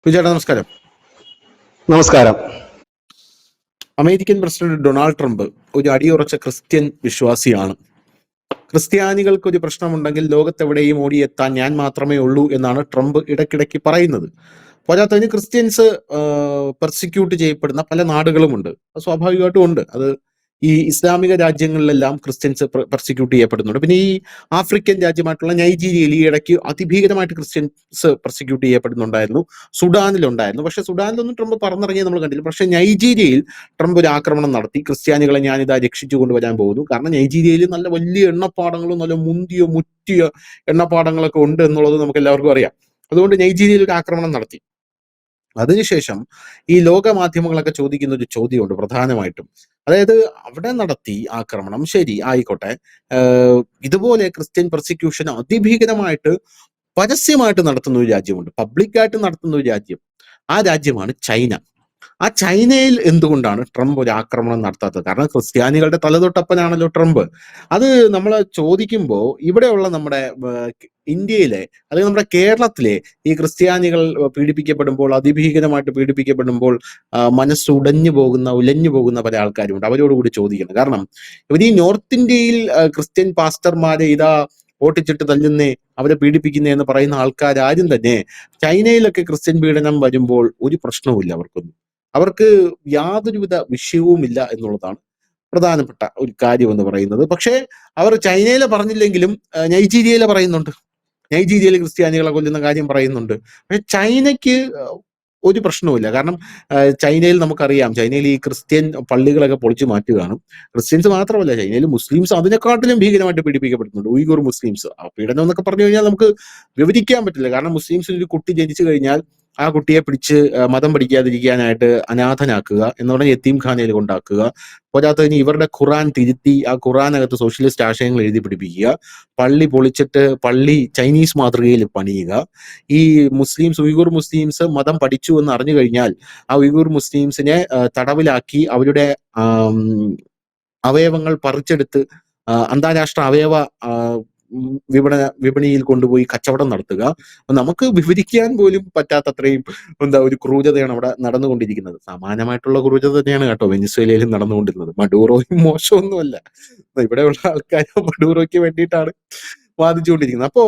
വിജയേട്ടാ നമസ്കാരം. നമസ്കാരം. American president Donald Trump ഒരു അടിയുറച്ച ക്രിസ്ത്യൻ വിശ്വാസിയാണ്. ക്രിസ്ത്യാനികൾക്ക് ഒരു പ്രശ്നമുണ്ടെങ്കിൽ ലോകത്തെവിടെയും ഓടിയെത്താൻ ഞാൻ മാത്രമേ ഉള്ളൂ എന്നാണ് ട്രംപ് ഇടയ്ക്കിടയ്ക്ക് പറയുന്നത്. പോരാത്തതിന് ക്രിസ്ത്യൻസ് പെർസിക്യൂട്ട് ചെയ്യപ്പെടുന്ന പല നാടുകളുമുണ്ട്. അത് സ്വാഭാവികമായിട്ടും ഉണ്ട്. അത് ഈ ഇസ്ലാമിക രാജ്യങ്ങളിലെല്ലാം ക്രിസ്ത്യൻസ് പെർസിക്യൂട്ട് ചെയ്യപ്പെടുന്നുണ്ട്. പിന്നെ ഈ ആഫ്രിക്കൻ രാജ്യമായിട്ടുള്ള നൈജീരിയയിൽ ഈ ഇടയ്ക്ക് അതിഭീകരമായിട്ട് ക്രിസ്ത്യൻസ് പെർസിക്യൂട്ട് ചെയ്യപ്പെടുന്നുണ്ടായിരുന്നു. സുഡാനിലുണ്ടായിരുന്നു. പക്ഷെ സുഡാനിലൊന്നും ട്രംപ് പറന്നിറങ്ങിയത് നമ്മൾ കണ്ടില്ല. പക്ഷെ നൈജീരിയയിൽ ട്രംപ് ഒരു ആക്രമണം നടത്തി. ക്രിസ്ത്യാനികളെ ഞാനിതാ രക്ഷിച്ചു കൊണ്ടുവരാൻ പോകുന്നു. കാരണം നൈജീരിയയിൽ നല്ല വലിയ എണ്ണപ്പാടങ്ങളും നല്ല മുറ്റിയ എണ്ണപ്പാടങ്ങളൊക്കെ ഉണ്ട് എന്നുള്ളത് നമുക്ക് എല്ലാവർക്കും അറിയാം. അതുകൊണ്ട് നൈജീരിയയിൽ ഒരു ആക്രമണം നടത്തി. അതിനുശേഷം ഈ ലോക മാധ്യമങ്ങളൊക്കെ ചോദിക്കുന്ന ഒരു ചോദ്യമുണ്ട് പ്രധാനമായിട്ടും. അതായത് അവിടെ നടത്തി ആക്രമണം, ശരി ആയിക്കോട്ടെ, ഇതുപോലെ ക്രിസ്ത്യൻ പെർസിക്യൂഷൻ അതിഭീകരമായിട്ട് പരസ്യമായിട്ട് നടത്തുന്ന ഒരു രാജ്യമുണ്ട്, പബ്ലിക്കായിട്ട് നടത്തുന്ന ഒരു രാജ്യം. ആ രാജ്യമാണ് ചൈന. ആ ചൈനയിൽ എന്തുകൊണ്ടാണ് ട്രംപ് ഒരു ആക്രമണം നടത്താത്തത്? കാരണം ക്രിസ്ത്യാനികളുടെ തലതൊട്ടപ്പനാണല്ലോ ട്രംപ്. അത് നമ്മൾ ചോദിക്കുമ്പോൾ ഇവിടെയുള്ള നമ്മുടെ ഇന്ത്യയിലെ അല്ലെങ്കിൽ നമ്മുടെ കേരളത്തിലെ ഈ ക്രിസ്ത്യാനികൾ പീഡിപ്പിക്കപ്പെടുമ്പോൾ, അതിഭീകരമായിട്ട് പീഡിപ്പിക്കപ്പെടുമ്പോൾ മനസ്സുടഞ്ഞു ഉലഞ്ഞു പോകുന്ന പല ആൾക്കാരുമുണ്ട്. അവരോട് കൂടി ചോദിക്കണം. കാരണം ഇവർ ഈ നോർത്ത് ഇന്ത്യയിൽ ക്രിസ്ത്യൻ പാസ്റ്റർമാരെ ഇതാ ഓട്ടിച്ചിട്ട് തല്ലുന്നേ, അവരെ പീഡിപ്പിക്കുന്നേ എന്ന് പറയുന്ന ആൾക്കാരും തന്നെ ചൈനയിലൊക്കെ ക്രിസ്ത്യൻ പീഡനം വരുമ്പോൾ ഒരു പ്രശ്നവുമില്ല അവർക്കൊന്നും. അവർക്ക് യാതൊരുവിധ വിഷയവുമില്ല എന്നുള്ളതാണ് പ്രധാനപ്പെട്ട ഒരു കാര്യം എന്ന് പറയുന്നത്. പക്ഷേ അവർ ചൈനയിലെ പറഞ്ഞില്ലെങ്കിലും നൈജീരിയയിലെ പറയുന്നുണ്ട്. നൈജീരിയയിൽ ക്രിസ്ത്യാനികളെ കൊല്ലുന്ന കാര്യം പറയുന്നുണ്ട്. പക്ഷെ ചൈനയ്ക്ക് ഒരു പ്രശ്നവുമില്ല. കാരണം ചൈനയിൽ നമുക്കറിയാം, ചൈനയിൽ ഈ ക്രിസ്ത്യൻ പള്ളികളൊക്കെ പൊളിച്ചു മാറ്റുകയാണ്. ക്രിസ്ത്യൻസ് മാത്രമല്ല, ചൈനയിൽ മുസ്ലിംസ് അതിനെക്കാട്ടിലും ഭീകരമായിട്ട് പീഡിപ്പിക്കപ്പെടുന്നുണ്ട്. Uyghur Muslims. ആ പീഡനം എന്നൊക്കെ പറഞ്ഞു കഴിഞ്ഞാൽ നമുക്ക് വിവരിക്കാൻ പറ്റില്ല. കാരണം മുസ്ലിംസിൽ ഒരു കുട്ടി ജനിച്ചു കഴിഞ്ഞാൽ ആ കുട്ടിയെ പിടിച്ച് മതം പഠിക്കാതിരിക്കാനായിട്ട് അനാഥനാക്കുക, എന്ന് പറഞ്ഞാൽ യത്തീംഖാനയിൽ കൊണ്ടാക്കുക. പോരാത്തതിന് ഇവരുടെ ഖുറാൻ തിരുത്തി ആ ഖുറാനകത്ത് സോഷ്യലിസ്റ്റ് ആശയങ്ങൾ എഴുതി പിടിപ്പിക്കുക. പള്ളി പൊളിച്ചിട്ട് പള്ളി ചൈനീസ് മാതൃകയിൽ പണിയുക. ഈ ഉയ്ഗൂർ മുസ്ലിംസ് മതം പഠിച്ചു എന്ന് അറിഞ്ഞു കഴിഞ്ഞാൽ ആ ഉയ്ഗൂർ മുസ്ലിംസിനെ തടവിലാക്കി അവരുടെ അവയവങ്ങൾ പറിച്ചെടുത്ത് അന്താരാഷ്ട്ര അവയവ വിപണിയിൽ കൊണ്ടുപോയി കച്ചവടം നടത്തുക. നമുക്ക് വിവരിക്കാൻ പോലും പറ്റാത്തത്രയും ഒരു ക്രൂരതയാണ് അവിടെ നടന്നുകൊണ്ടിരിക്കുന്നത്. സമാനമായിട്ടുള്ള ക്രൂരത തന്നെയാണ് കേട്ടോ വെനിസ്വേലയിലും നടന്നുകൊണ്ടിരുന്നത്. മഡൂറോയും മോശമൊന്നുമല്ല. ഇവിടെയുള്ള ആൾക്കാർ മഡൂറോയ്ക്ക് വേണ്ടിയിട്ടാണ് വാദിച്ചുകൊണ്ടിരിക്കുന്നത്. അപ്പോ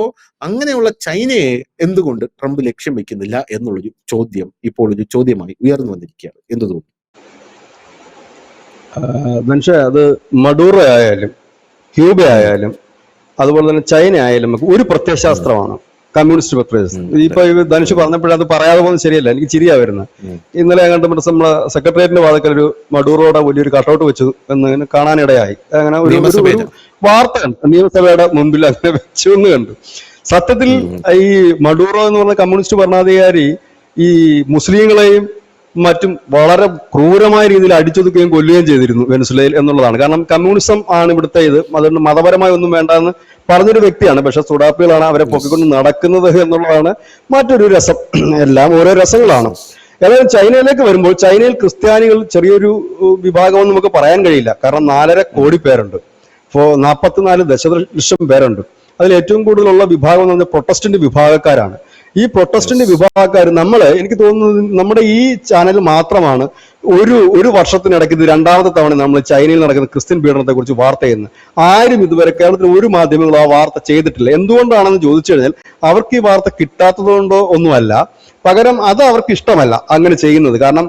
അങ്ങനെയുള്ള ചൈനയെ എന്തുകൊണ്ട് ട്രംപ് ലക്ഷ്യം വെക്കുന്നില്ല എന്നുള്ളൊരു ചോദ്യം ഇപ്പോൾ ഒരു ചോദ്യമായി ഉയർന്നു വന്നിരിക്കുകയാണ്. എന്ത് തോന്നുന്നു? മനുഷ്യ, അത് മഡൂറോ ആയാലും ക്യൂബ ആയാലും അതുപോലെ തന്നെ ചൈന ആയാലും ഒരു പ്രത്യയശാസ്ത്രമാണ്, കമ്മ്യൂണിസ്റ്റ് പ്രത്യയശാസ്ത്രം. ഇപ്പൊ ധനുഷ് പറഞ്ഞപ്പോഴേ അത് പറയാതെ പോകുന്നത് ശരിയല്ല, എനിക്ക് ചിരിയാ വരുന്നത്. ഇന്നലെ കണ്ട നമ്മളെ സെക്രട്ടേറിയറ്റിന്റെ വാതിക്കൽ ഒരു മഡൂറോയുടെ വലിയൊരു കട്ടൗട്ട് വെച്ചു എന്ന് കാണാനിടയായി. അങ്ങനെ ഒരു വാർത്ത കണ്ടു, നിയമസഭയുടെ മുമ്പിൽ അങ്ങനെ വെച്ചു എന്ന് കണ്ടു. സത്യത്തിൽ ഈ മഡൂറോ എന്ന് പറഞ്ഞ കമ്മ്യൂണിസ്റ്റ് ഭരണാധികാരി ഈ മുസ്ലിങ്ങളെയും മറ്റും വളരെ ക്രൂരമായ രീതിയിൽ അടിച്ചൊതുക്കുകയും കൊല്ലുകയും ചെയ്തിരുന്നു വെനസ്വേലയിൽ എന്നുള്ളതാണ്. കാരണം കമ്മ്യൂണിസം ആണ് ഇവിടുത്തെ ഇത്, അതുകൊണ്ട് മതപരമായി ഒന്നും വേണ്ടെന്ന് പറഞ്ഞൊരു വ്യക്തിയാണ്. പക്ഷെ സുഡാപ്പികളാണ് അവരെ പൊക്കിക്കൊണ്ട് നടക്കുന്നത് എന്നുള്ളതാണ് മറ്റൊരു രസം. എല്ലാം ഓരോ രസങ്ങളാണ്. ഏതായാലും ചൈനയിലേക്ക് വരുമ്പോൾ, ചൈനയിൽ ക്രിസ്ത്യാനികൾ ചെറിയൊരു വിഭാഗം നമുക്ക് പറയാൻ കഴിയില്ല. കാരണം 4.5 കോടി പേരുണ്ട്. 44 ദശലക്ഷം പേരുണ്ട്. അതിൽ ഏറ്റവും കൂടുതലുള്ള വിഭാഗം എന്ന് പറഞ്ഞാൽ പ്രൊട്ടസ്റ്റന്റ് വിഭാഗക്കാരാണ്. ഈ പ്രൊട്ടസ്റ്റന്റ് വിഭാഗക്കാർ എനിക്ക് തോന്നുന്നത് നമ്മുടെ ഈ ചാനൽ മാത്രമാണ് ഒരു വർഷത്തിനിടയ്ക്ക് ഇത് 2ാമത്തെ തവണ നമ്മൾ ചൈനയിൽ നടക്കുന്ന ക്രിസ്ത്യൻ പീഡനത്തെ കുറിച്ച് വാർത്ത ചെയ്യുന്നത്. ആരും ഇതുവരെ കേരളത്തിൽ ഒരു മാധ്യമങ്ങളും ആ വാർത്ത ചെയ്തിട്ടില്ല. എന്തുകൊണ്ടാണെന്ന് ചോദിച്ചു കഴിഞ്ഞാൽ അവർക്ക് ഈ വാർത്ത കിട്ടാത്തത് കൊണ്ടോ ഒന്നുമല്ല, പകരം അത് അവർക്ക് ഇഷ്ടമല്ല അങ്ങനെ ചെയ്യുന്നത്. കാരണം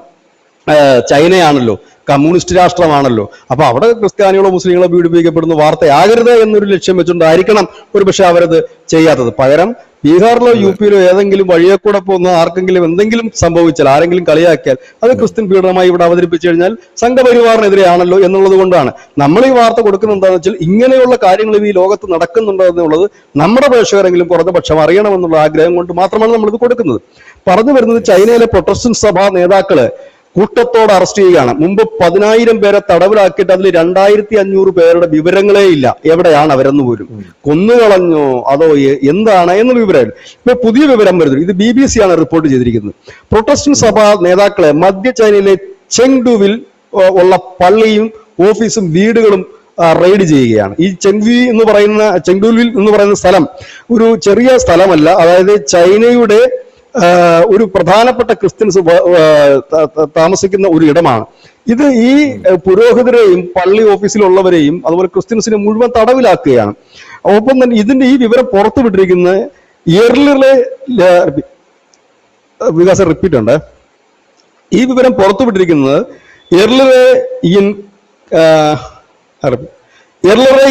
ചൈനയാണല്ലോ, കമ്മ്യൂണിസ്റ്റ് രാഷ്ട്രമാണല്ലോ. അപ്പൊ അവിടെ ക്രിസ്ത്യാനികളോ മുസ്ലിങ്ങളോ പീഡിപ്പിക്കപ്പെടുന്ന വാർത്തയാകരുത് എന്നൊരു ലക്ഷ്യം വെച്ചുകൊണ്ടായിരിക്കണം ഒരുപക്ഷെ അവരത് ചെയ്യാത്തത്. പകരം ബീഹാറിലോ യു.പിയിലോ ഏതെങ്കിലും വഴിയെ കൂടെ പോകുന്ന ആർക്കെങ്കിലും എന്തെങ്കിലും സംഭവിച്ചാൽ, ആരെങ്കിലും കളിയാക്കിയാൽ അത് ക്രിസ്ത്യൻ പീഡനമായി ഇവിടെ അവതരിപ്പിച്ചു കഴിഞ്ഞാൽ സംഘപരിവാറിനെതിരെയാണല്ലോ എന്നുള്ളത് കൊണ്ടാണ് നമ്മൾ ഈ വാർത്ത കൊടുക്കുന്നത്. എന്താണെന്ന് വെച്ചാൽ ഇങ്ങനെയുള്ള കാര്യങ്ങൾ ഈ ലോകത്ത് നടക്കുന്നുണ്ടോ എന്നുള്ളത് നമ്മുടെ പ്രേക്ഷകരെങ്കിലും കുറഞ്ഞ പക്ഷം അറിയണമെന്നുള്ള ആഗ്രഹം കൊണ്ട് മാത്രമാണ് നമ്മളിത് കൊടുക്കുന്നത്. പറഞ്ഞു വരുന്നത്, ചൈനയിലെ പ്രൊട്ടസ്റ്റന്റ് സഭാ നേതാക്കള് കൂട്ടത്തോടെ അറസ്റ്റ് ചെയ്യുകയാണ്. മുമ്പ് 10,000 പേരെ തടവിലാക്കിയിട്ട് അതിൽ 2,500 പേരുടെ വിവരങ്ങളേ ഇല്ല. എവിടെയാണ് അവരെന്ന് പോലും, കൊന്നുകളഞ്ഞോ അതോ എന്താണ് എന്ന് വിവരമില്ല. ഇപ്പൊ പുതിയ വിവരം വരുന്നത്, ഇത് BBC ആണ് റിപ്പോർട്ട് ചെയ്തിരിക്കുന്നത്. പ്രൊട്ടസ്റ്റന്റ് സഭാ നേതാക്കളെ മധ്യ ചൈനയിലെ ചെങ്ഡുവിൽ ഉള്ള പള്ളിയും ഓഫീസും വീടുകളും റെയ്ഡ് ചെയ്യുകയാണ്. ഈ ചെങ്ഡുവിൽ എന്ന് പറയുന്ന സ്ഥലം ഒരു ചെറിയ സ്ഥലമല്ല. അതായത് ചൈനയുടെ ഒരു പ്രധാനപ്പെട്ട ക്രിസ്ത്യൻസ് താമസിക്കുന്ന ഒരു ഇടമാണ്. ഇത് ഈ പുരോഹിതരെയും പള്ളി ഓഫീസിലുള്ളവരെയും അതുപോലെ ക്രിസ്ത്യൻസിനെ മുഴുവൻ തടവിലാക്കുകയാണ്. ഒപ്പം തന്നെ ഇതിന്റെ ഈ വിവരം പുറത്തുവിട്ടിരിക്കുന്ന വികാസം റിപ്പീറ്റ് ഉണ്ട്. ഈ വിവരം പുറത്തുവിട്ടിരിക്കുന്നത് എർലറെ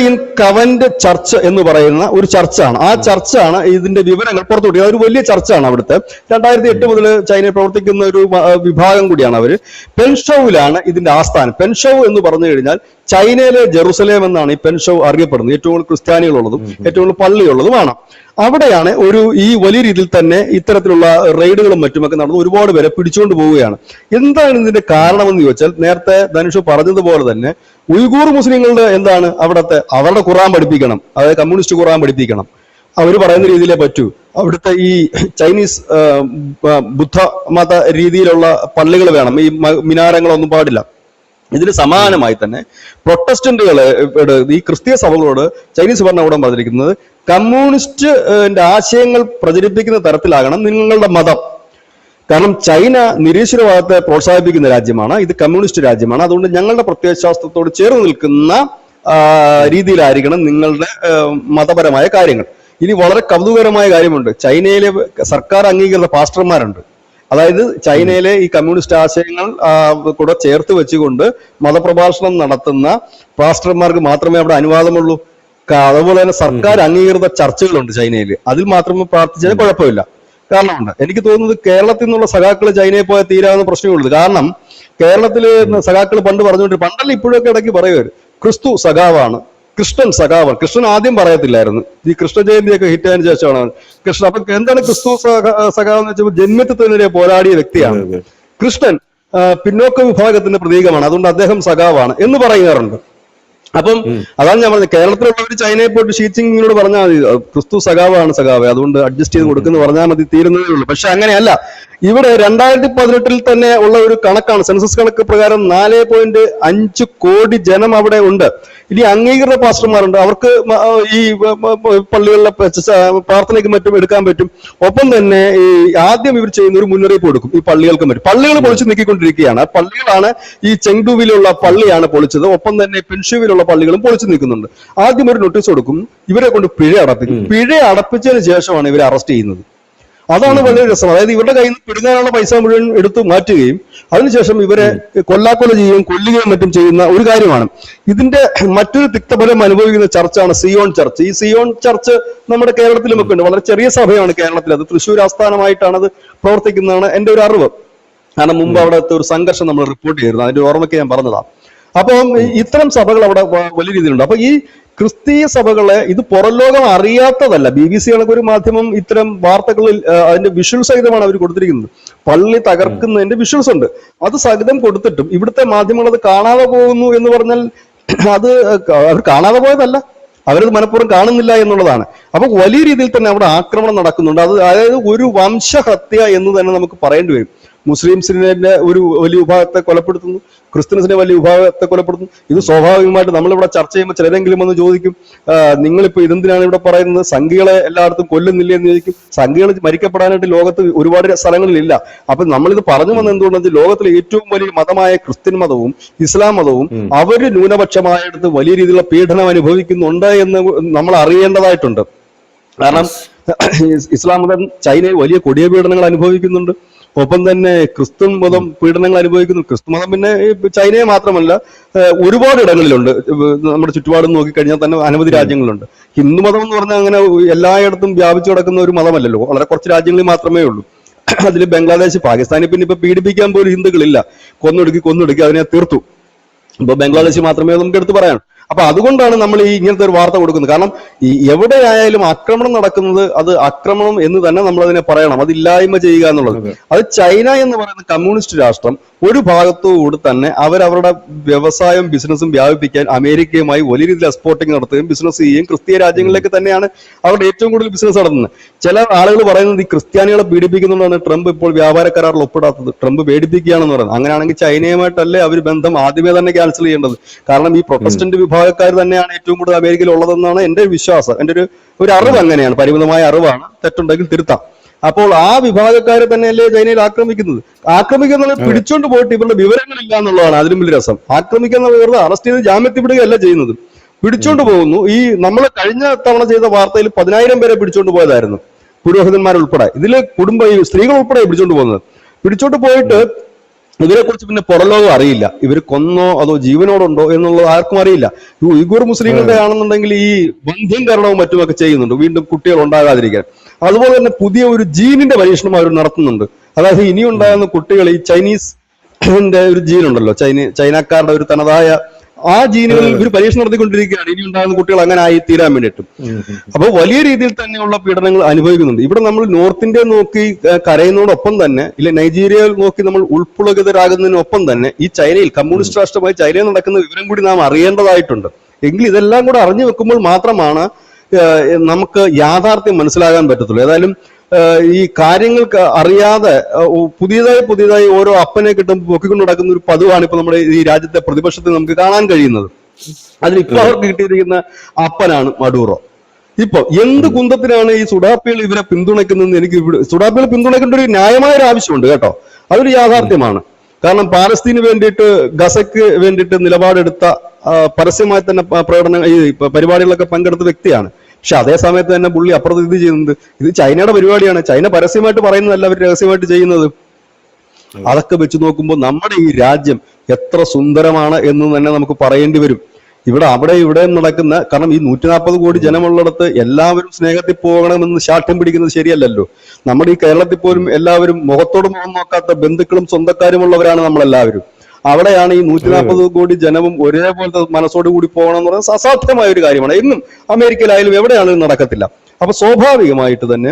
ഇൻ കവന്റ് ചർച്ച് എന്ന് പറയുന്ന ഒരു ചർച്ചാണ്. ആ ചർച്ചാണ് ഇതിന്റെ വിവരങ്ങൾ പുറത്തുവിട്ടത്. അതൊരു വലിയ ചർച്ചാണ്. അവിടുത്തെ 2008 മുതൽ ചൈനയിൽ പ്രവർത്തിക്കുന്ന ഒരു വിഭാഗം കൂടിയാണ് അവര്. പെൻഷൌവിലാണ് ഇതിന്റെ ആസ്ഥാനം. പെൻഷൌ എന്ന് പറഞ്ഞു കഴിഞ്ഞാൽ ചൈനയിലെ ജെറുസലേം എന്നാണ് ഈ പെൻഷൌ അറിയപ്പെടുന്നത്. ഏറ്റവും കൂടുതൽ ക്രിസ്ത്യാനികളുള്ളതും ഏറ്റവും കൂടുതൽ പള്ളിയുള്ളതുമാണ്. അവിടെയാണ് ഈ വലിയ രീതിയിൽ തന്നെ ഇത്തരത്തിലുള്ള റെയ്ഡുകളും മറ്റുമൊക്കെ നടന്ന് ഒരുപാട് പേരെ പിടിച്ചുകൊണ്ട് പോവുകയാണ്. എന്താണ് ഇതിന്റെ കാരണമെന്ന് ചോദിച്ചാൽ, നേരത്തെ ധനുഷ് പറഞ്ഞതുപോലെ തന്നെ ഉയ്ഗൂർ മുസ്ലിങ്ങളുടെ എന്താണ് അവരുടെ ഖുർആൻ പഠിപ്പിക്കണം, അതായത് കമ്മ്യൂണിസ്റ്റ് ഖുർആൻ പഠിപ്പിക്കണം. അവർ പറയുന്ന രീതിയിലേ പറ്റൂ. അവിടുത്തെ ഈ ചൈനീസ് ബുദ്ധ മത രീതിയിലുള്ള പള്ളികൾ വേണം, ഈ മിനാരങ്ങളൊന്നും പാടില്ല. ഇതിന് സമാനമായി തന്നെ പ്രൊട്ടസ്റ്റന്റുകള് ഈ ക്രിസ്തീയ സഭകളോട് ചൈനീസ് ഭരണകൂടം പറഞ്ഞിരിക്കുന്നത് കമ്മ്യൂണിസ്റ്റ് ആശയങ്ങൾ പ്രചരിപ്പിക്കുന്ന തരത്തിലാകണം നിങ്ങളുടെ മതം. കാരണം ചൈന നിരീശ്വരവാദത്തെ പ്രോത്സാഹിപ്പിക്കുന്ന രാജ്യമാണ്, ഇത് കമ്മ്യൂണിസ്റ്റ് രാജ്യമാണ്. അതുകൊണ്ട് ഞങ്ങളുടെ പ്രത്യയശാസ്ത്രത്തോട് ചേർന്ന് നിൽക്കുന്ന രീതിയിലായിരിക്കണം നിങ്ങളുടെ മതപരമായ കാര്യങ്ങൾ. ഇനി വളരെ കൗതുകകരമായ കാര്യമുണ്ട്. ചൈനയിലെ സർക്കാർ അംഗീകൃത പാസ്റ്റർമാരുണ്ട്. അതായത് ചൈനയിലെ ഈ കമ്മ്യൂണിസ്റ്റ് ആശയങ്ങൾ കൂടെ ചേർത്ത് വെച്ചുകൊണ്ട് മതപ്രഭാഷണം നടത്തുന്ന പാസ്റ്റർമാർക്ക് മാത്രമേ അവിടെ അനുവാദമുള്ളൂ. അതുപോലെ തന്നെ സർക്കാർ അംഗീകൃത ചർച്ചകളുണ്ട് ചൈനയിൽ. അതിൽ മാത്രമേ പ്രാർത്ഥിച്ചാൽ കുഴപ്പമില്ല. കാരണമുണ്ട്. എനിക്ക് തോന്നുന്നത് കേരളത്തിൽ നിന്നുള്ള സഖാക്കൾ ചൈനയിൽ പോയാൽ തീരാവുന്ന പ്രശ്നമുള്ളത്. കാരണം കേരളത്തില് സഖാക്കൾ പണ്ടല്ല ഇപ്പോഴൊക്കെ ഇടയ്ക്ക് പറയുമായിരുന്നു ക്രിസ്തു സഖാവാണ്, കൃഷ്ണൻ സഖാവാണ്. കൃഷ്ണൻ ആദ്യം പറയത്തില്ലായിരുന്നു. ഈ കൃഷ്ണ ജയന്തിയൊക്കെ ഹിറ്റായതിനു ശേഷമാണ് കൃഷ്ണൻ. അപ്പൊ എന്താണ് ക്രിസ്തു സഖാവ് എന്ന് വെച്ചപ്പോൾ ജന്മത്വത്തിനെതിരെ പോരാടിയ വ്യക്തിയാണ്. കൃഷ്ണൻ പിന്നോക്ക വിഭാഗത്തിന്റെ പ്രതീകമാണ്, അതുകൊണ്ട് അദ്ദേഹം സഖാവാണ് എന്ന് പറയാറുണ്ട്. അപ്പം അതാണ് ഞാൻ പറഞ്ഞത്, കേരളത്തിലുള്ളവർ ചൈനയെ പോയിട്ട് ഷീ ചിങ്ങിനോട് പറഞ്ഞാൽ മതി ക്രിസ്തു സഖാവാണ് സഖാവ്, അതുകൊണ്ട് അഡ്ജസ്റ്റ് ചെയ്ത് കൊടുക്കുന്നു പറഞ്ഞാൽ മതി, തീരുന്നതേ ഉള്ളൂ. പക്ഷെ അങ്ങനെയല്ല. ഇവിടെ 2018 തന്നെ ഉള്ള ഒരു കണക്കാണ്, സെൻസസ് കണക്ക് പ്രകാരം 4.5 കോടി ജനം അവിടെ ഉണ്ട്. ഇനി അംഗീകൃത പാസ്റ്റർമാരുണ്ട്, അവർക്ക് ഈ പള്ളികളിലെ പ്രാർത്ഥനയ്ക്ക് മറ്റും എടുക്കാൻ പറ്റും. ഒപ്പം തന്നെ ഈ ആദ്യം ഇവർ ചെയ്യുന്ന ഒരു മുന്നറിയിപ്പ് കൊടുക്കും ഈ പള്ളികൾക്ക് പറ്റും. പള്ളികൾ പൊളിച്ച് നീക്കിക്കൊണ്ടിരിക്കുകയാണ്. പള്ളികളാണ് ഈ ചെങ്ഡുവിലുള്ള പള്ളിയാണ് പൊളിച്ചത്. ഒപ്പം തന്നെ പെൻഷുവിലുള്ള പള്ളികളും പൊളിച്ചു നിൽക്കുന്നുണ്ട്. ആദ്യം ഒരു നോട്ടീസ് കൊടുക്കും, ഇവരെ കൊണ്ട് പിഴ അടപ്പിക്കും. പിഴ അടപ്പിച്ചതിന് ശേഷമാണ് ഇവരെ അറസ്റ്റ് ചെയ്യുന്നത്. അതാണ് വളരെ രസം. അതായത് ഇവരുടെ കയ്യിൽ നിന്ന് പിടുങ്ങാനുള്ള പൈസ മുഴുവൻ എടുത്തു മാറ്റുകയും അതിനുശേഷം ഇവരെ കൊല്ലാക്കൊല ചെയ്യുകയും കൊല്ലുകയും മറ്റും ചെയ്യുന്ന ഒരു കാര്യമാണ്. ഇതിന്റെ മറ്റൊരു തിക്തഫലം അനുഭവിക്കുന്ന ചർച്ചാണ് സിയോൺ ചർച്ച്. ഈ സിയോൺ ചർച്ച് നമ്മുടെ കേരളത്തിലുമൊക്കെ ഉണ്ട്. വളരെ ചെറിയ സഭയാണ് കേരളത്തിൽ. അത് തൃശ്ശൂർ ആസ്ഥാനമായിട്ടാണ് അത് പ്രവർത്തിക്കുന്നതാണ് എന്റെ ഒരു അറിവ്. കാരണം മുമ്പ് അവിടുത്തെ ഒരു സംഘർഷം നമ്മൾ റിപ്പോർട്ട് ചെയ്തിരുന്നു, അതിന്റെ ഓർമ്മയ്ക്ക് ഞാൻ പറഞ്ഞതാണ്. അപ്പം ഇത്തരം സഭകൾ അവിടെ വലിയ രീതിയിലുണ്ട്. അപ്പൊ ഈ ക്രിസ്തീയ സഭകളെ ഇത് പുറം ലോകം അറിയാത്തതല്ല. BBC കണക്കൊരു മാധ്യമം ഇത്തരം വാർത്തകളിൽ അതിന്റെ വിഷ്വൽ സഹിതമാണ് അവർ കൊടുത്തിരിക്കുന്നത്. പള്ളി തകർക്കുന്നതിന്റെ വിഷ്വൽസ് ഉണ്ട്, അത് സഹിതം കൊടുത്തിട്ടും ഇവിടുത്തെ മാധ്യമങ്ങൾ അത് കാണാതെ പോകുന്നു എന്ന് പറഞ്ഞാൽ അത് അവർ കാണാതെ പോയതല്ല, അവരത് മനഃപൂർവ്വം കാണുന്നില്ല എന്നുള്ളതാണ്. അപ്പൊ വലിയ രീതിയിൽ തന്നെ അവിടെ ആക്രമണം നടക്കുന്നുണ്ട്. അതായത് ഒരു വംശഹത്യ എന്ന് തന്നെ നമുക്ക് പറയേണ്ടി വരും. മുസ്ലിംസിനെ ഒരു വലിയ വിഭാഗത്തെ കൊലപ്പെടുത്തുന്നു, ക്രിസ്ത്യൻസിനെ വലിയ വിഭാഗത്തെ കൊലപ്പെടുത്തുന്നു. ഇത് സ്വാഭാവികമായിട്ട് നമ്മളിവിടെ ചർച്ച ചെയ്യുമ്പോൾ ചിലരെങ്കിലും ഒന്ന് ചോദിക്കും, നിങ്ങളിപ്പോ ഇതെന്തിനാണ് ഇവിടെ പറയുന്നത്, സംഘികളെ എല്ലായിടത്തും കൊല്ലുന്നില്ല എന്ന് ചോദിക്കും. സംഘികൾ മരിക്കപ്പെടാനായിട്ട് ലോകത്ത് ഒരുപാട് സ്ഥലങ്ങളിലില്ല. അപ്പൊ നമ്മളിത് പറഞ്ഞു വന്നത് എന്തുകൊണ്ടെന്ന് വെച്ചാൽ ലോകത്തിലെ ഏറ്റവും വലിയ മതമായ ക്രിസ്ത്യൻ മതവും ഇസ്ലാം മതവും അവര് ന്യൂനപക്ഷമായെടുത്ത് വലിയ രീതിയിലുള്ള പീഡനം അനുഭവിക്കുന്നുണ്ട് എന്ന് നമ്മൾ അറിയേണ്ടതായിട്ടുണ്ട്. കാരണം ഇസ്ലാം മതം ചൈനയിൽ വലിയ കൊടിയ പീഡനങ്ങൾ അനുഭവിക്കുന്നുണ്ട്. ഒപ്പം തന്നെ ക്രിസ്തു മതം പീഡനങ്ങൾ അനുഭവിക്കുന്നു. ക്രിസ്തു മതം പിന്നെ ചൈനയെ മാത്രമല്ല ഒരുപാട് ഇടങ്ങളിലുണ്ട്. നമ്മുടെ ചുറ്റുപാടും നോക്കിക്കഴിഞ്ഞാൽ തന്നെ അനവധി രാജ്യങ്ങളുണ്ട്. ഹിന്ദു മതം എന്ന് പറഞ്ഞാൽ അങ്ങനെ എല്ലായിടത്തും വ്യാപിച്ചു കിടക്കുന്ന ഒരു മതമല്ലല്ലോ, വളരെ കുറച്ച് രാജ്യങ്ങളിൽ മാത്രമേ ഉള്ളൂ. അതിൽ ബംഗ്ലാദേശ്, പാകിസ്ഥാനിൽ പിന്നെ ഇപ്പൊ പീഡിപ്പിക്കാൻ പോലും ഹിന്ദുക്കളില്ല. കൊന്നൊടുക്കി അതിനെ തീർത്തു. ഇപ്പൊ ബംഗ്ലാദേശ് മാത്രമേ നമുക്ക് എടുത്ത് പറയാം. അപ്പൊ അതുകൊണ്ടാണ് നമ്മൾ ഈ ഇങ്ങനത്തെ ഒരു വാർത്ത കൊടുക്കുന്നത്. കാരണം ഈ എവിടെയായാലും ആക്രമണം നടക്കുന്നത് അത് ആക്രമണം എന്ന് തന്നെ നമ്മൾ അതിനെ പറയണം, അത് ഇല്ലായ്മ ചെയ്യുക എന്നുള്ളത്. അത് ചൈന എന്ന് പറയുന്ന കമ്മ്യൂണിസ്റ്റ് രാഷ്ട്രം ഒരു ഭാഗത്തുകൂടി തന്നെ അവരവരുടെ വ്യവസായം ബിസിനസ്സും വ്യാപിപ്പിക്കാൻ അമേരിക്കയുമായി വലിയ രീതിയിൽ എക്സ്പോർട്ടിങ് നടത്തുകയും ബിസിനസ് ചെയ്യുകയും ക്രിസ്തീയ രാജ്യങ്ങളിലേക്ക് തന്നെയാണ് അവരുടെ ഏറ്റവും കൂടുതൽ ബിസിനസ് നടത്തുന്നത്. ചില ആളുകൾ പറയുന്നത് ഈ ക്രിസ്ത്യാനികളെ പീഡിപ്പിക്കുന്നുണ്ടാണ് ട്രംപ് ഇപ്പോൾ വ്യാപാര കരാറിൽ ഒപ്പിടാത്തത്, ട്രംപ് പേടിപ്പിക്കുകയാണെന്ന് പറയുന്നത്. അങ്ങനെയാണെങ്കിൽ ചൈനയുമായിട്ടല്ലേ അവർ ബന്ധം ആദ്യമേ തന്നെ ക്യാൻസൽ ചെയ്യേണ്ടത്. കാരണം ഈ പ്രൊട്ടസ്റ്റന്റ് വിഭാഗക്കാർ തന്നെയാണ് ഏറ്റവും കൂടുതൽ അമേരിക്കയിൽ ഉള്ളതെന്നാണ് എന്റെ വിശ്വാസം. എന്റെ ഒരു അറിവ് അങ്ങനെയാണ്, പരിമിതമായ അറിവാണ്, തെറ്റുണ്ടെങ്കിൽ തിരുത്താം. അപ്പോൾ ആ വിഭാഗക്കാരെ തന്നെയല്ലേ ചൈനയിൽ ആക്രമിക്കുന്നത് പിടിച്ചോണ്ട് പോയിട്ട് ഇവരുടെ വിവരങ്ങളില്ല എന്നുള്ളതാണ് അതിലും വലിയ രസം. ആക്രമിക്കുന്ന വെറുതെ അറസ്റ്റ് ചെയ്ത് ജാമ്യത്തിൽ വിടുകയല്ല ചെയ്യുന്നത്, പിടിച്ചോണ്ട് പോകുന്നു. ഈ നമ്മൾ കഴിഞ്ഞ തവണ ചെയ്ത വാർത്തയിൽ 10,000 പേരെ പിടിച്ചോണ്ട് പോയതായിരുന്നു, പുരോഹിതന്മാരുൾപ്പെടെ. ഇതില് സ്ത്രീകൾ ഉൾപ്പെടെ പിടിച്ചോണ്ട് പോകുന്നത്. പിടിച്ചോണ്ട് പോയിട്ട് ഇതിനെക്കുറിച്ച് പിന്നെ പുറലോകം അറിയില്ല, ഇവർ കൊന്നോ അതോ ജീവനോടുണ്ടോ എന്നുള്ളത് ആർക്കും അറിയില്ല. ഈ ഉയ്ഗൂർ മുസ്ലിങ്ങളുടെ ആണെന്നുണ്ടെങ്കിൽ ഈ ബന്ധ്യംകരണവും മറ്റുമൊക്കെ ചെയ്യുന്നുണ്ട്, വീണ്ടും കുട്ടികൾ ഉണ്ടാകാതിരിക്കാൻ. അതുപോലെ തന്നെ പുതിയ ഒരു ജീനിന്റെ പരീക്ഷണം അവർ നടത്തുന്നുണ്ട്. അതായത് ഇനി ഉണ്ടാകുന്ന കുട്ടികൾ ഈ ചൈനീസ് ഒരു ജീനുണ്ടല്ലോ, ചൈനക്കാരുടെ ഒരു തനതായ ആ ജീനുകളിൽ ഇവർ പരീക്ഷണം നടത്തിക്കൊണ്ടിരിക്കുകയാണ്, ഇനി ഉണ്ടാകുന്ന കുട്ടികൾ അങ്ങനെ ആയി തീരാൻ വേണ്ടിയിട്ടും. അപ്പോൾ വലിയ രീതിയിൽ തന്നെയുള്ള പീഡനങ്ങൾ അനുഭവിക്കുന്നുണ്ട്. ഇവിടെ നമ്മൾ നോർത്ത് ഇന്ത്യ നോക്കി കരയുന്നതോടൊപ്പം തന്നെ, ഇല്ല നൈജീരിയയിൽ നോക്കി നമ്മൾ ഉൾപ്പുളകിതരാകുന്നതിനൊപ്പം തന്നെ ഈ ചൈനയിൽ, കമ്മ്യൂണിസ്റ്റ് രാഷ്ട്രമായി ചൈനയിൽ നടക്കുന്ന വിവരം കൂടി നാം അറിയേണ്ടതായിട്ടുണ്ട്. എങ്കിൽ ഇതെല്ലാം കൂടെ അറിഞ്ഞു വെക്കുമ്പോൾ മാത്രമാണ് നമുക്ക് യാഥാർത്ഥ്യം മനസ്സിലാകാൻ പറ്റത്തുള്ളൂ. ഏതായാലും ഈ കാര്യങ്ങൾക്ക് അറിയാതെ പുതിയതായി ഓരോ അപ്പനെ കിട്ടുമ്പോൾ പൊക്കിക്കൊണ്ട് നടക്കുന്ന ഒരു പതിവാണ് ഇപ്പൊ നമ്മുടെ ഈ രാജ്യത്തെ പ്രതിപക്ഷത്തിൽ നമുക്ക് കാണാൻ കഴിയുന്നത്. അതിലിപ്പോ അവർക്ക് കിട്ടിയിരിക്കുന്ന അപ്പനാണ് മഡൂറോ. ഇപ്പൊ എന്ത് കുന്തത്തിനാണ് ഈ സുഡാപ്പികൾ ഇവരെ പിന്തുണയ്ക്കുന്നതെന്ന് എനിക്ക് സുഡാപ്പികൾ പിന്തുണയ്ക്കേണ്ട ഒരു ന്യായമായ ഒരു ആവശ്യമുണ്ട് കേട്ടോ, അതൊരു യാഥാർത്ഥ്യമാണ്. കാരണം പാലസ്തീന് വേണ്ടിയിട്ട്, ഗസയ്ക്ക് വേണ്ടിയിട്ട് നിലപാടെടുത്ത പരസ്യമായി തന്നെ ഈ പരിപാടികളൊക്കെ പങ്കെടുത്ത വ്യക്തിയാണ്. പക്ഷെ അതേ സമയത്ത് തന്നെ പുള്ളി അപ്പുറത്ത് ഇത് ചെയ്യുന്നത്, ഇത് ചൈനയുടെ പരിപാടിയാണ്, ചൈന പരസ്യമായിട്ട് പറയുന്നതല്ല, അവർ രഹസ്യമായിട്ട് ചെയ്യുന്നത്. അതൊക്കെ വെച്ച് നോക്കുമ്പോൾ നമ്മുടെ ഈ രാജ്യം എത്ര സുന്ദരമാണ് എന്ന് തന്നെ നമുക്ക് പറയേണ്ടി വരും. അവിടെ ഇവിടെ നടക്കുന്ന, കാരണം ഈ 140 കോടി ജനമുള്ളിടത്ത് എല്ലാവരും സ്നേഹത്തിൽ പോകണമെന്ന് ശാഠ്യം പിടിക്കുന്നത് ശരിയല്ലല്ലോ. നമ്മുടെ ഈ കേരളത്തിൽ പോലും എല്ലാവരും മുഖത്തോട് മുഖം നോക്കാത്ത ബന്ധുക്കളും സ്വന്തക്കാരുമുള്ളവരാണ് നമ്മളെല്ലാവരും. അവിടെയാണ് ഈ 140 കോടി ജനവും ഒരേപോലത്തെ മനസ്സോടുകൂടി പോകണം എന്ന് പറയുന്നത് അസാധ്യമായ ഒരു കാര്യമാണ്. ഇന്നും അമേരിക്കയിലായാലും എവിടെയാണെങ്കിലും നടക്കത്തില്ല. അപ്പൊ സ്വാഭാവികമായിട്ട് തന്നെ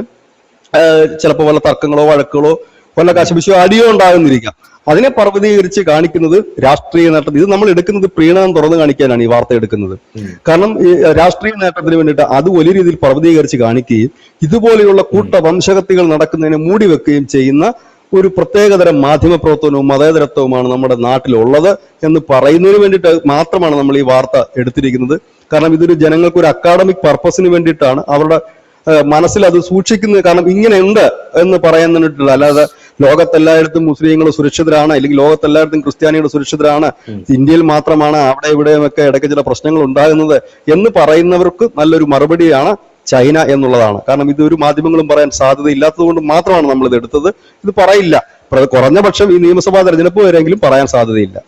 ചിലപ്പോൾ വല്ല തർക്കങ്ങളോ വഴക്കുകളോ വല്ല കശപിശോ അടിയോ ഉണ്ടാകുന്നിരിക്കാം. അതിനെ പർവ്വതീകരിച്ച് കാണിക്കുന്നത് രാഷ്ട്രീയ നേട്ടം. ഇത് നമ്മൾ എടുക്കുന്നത് പ്രീണനം തുറന്നു കാണിക്കാനാണ് ഈ വാർത്ത എടുക്കുന്നത്. കാരണം ഈ രാഷ്ട്രീയ നേട്ടത്തിന് വേണ്ടിയിട്ട് അത് വലിയ രീതിയിൽ പർവ്വതീകരിച്ച് കാണിക്കുകയും ഇതുപോലെയുള്ള കൂട്ട വംശഹത്യകൾ നടക്കുന്നതിനെ മൂടി വെക്കുകയും ചെയ്യുന്ന ഒരു പ്രത്യേകതരം മാധ്യമപ്രവർത്തനവും മതേതരത്വവുമാണ് നമ്മുടെ നാട്ടിലുള്ളത് എന്ന് പറയുന്നതിന് വേണ്ടിയിട്ട് മാത്രമാണ് നമ്മൾ ഈ വാർത്ത എടുത്തിരിക്കുന്നത്. കാരണം ഇതൊരു ജനങ്ങൾക്ക് ഒരു അക്കാഡമിക് പർപ്പസിന് വേണ്ടിയിട്ടാണ്, അവരുടെ മനസ്സിൽ അത് സൂക്ഷിക്കുന്നത്. കാരണം ഇങ്ങനെ ഉണ്ട് എന്ന് പറയാൻ വേണ്ടിയിട്ടില്ല, അല്ലാതെ ലോകത്തെല്ലായിടത്തും മുസ്ലിങ്ങൾ സുരക്ഷിതരാണ്, അല്ലെങ്കിൽ ലോകത്തെല്ലായിടത്തും ക്രിസ്ത്യാനികൾ സുരക്ഷിതരാണ്, ഇന്ത്യയിൽ മാത്രമാണ് അവിടെ ഇവിടെയുമൊക്കെ ഇടയ്ക്ക് ചില പ്രശ്നങ്ങൾ ഉണ്ടാകുന്നത് എന്ന് പറയുന്നവർക്ക് നല്ലൊരു മറുപടിയാണ് ചൈന എന്നുള്ളതാണ്. കാരണം ഇത് ഒരു മാധ്യമങ്ങളും പറയാൻ സാധ്യതയില്ലാത്തത് കൊണ്ട് മാത്രമാണ് നമ്മൾ ഇത് എടുത്തത്. ഇത് പറയില്ല, കുറഞ്ഞ പക്ഷം ഈ നിയമസഭാ തെരഞ്ഞെടുപ്പ് വരെയെങ്കിലും പറയാൻ സാധ്യതയില്ല.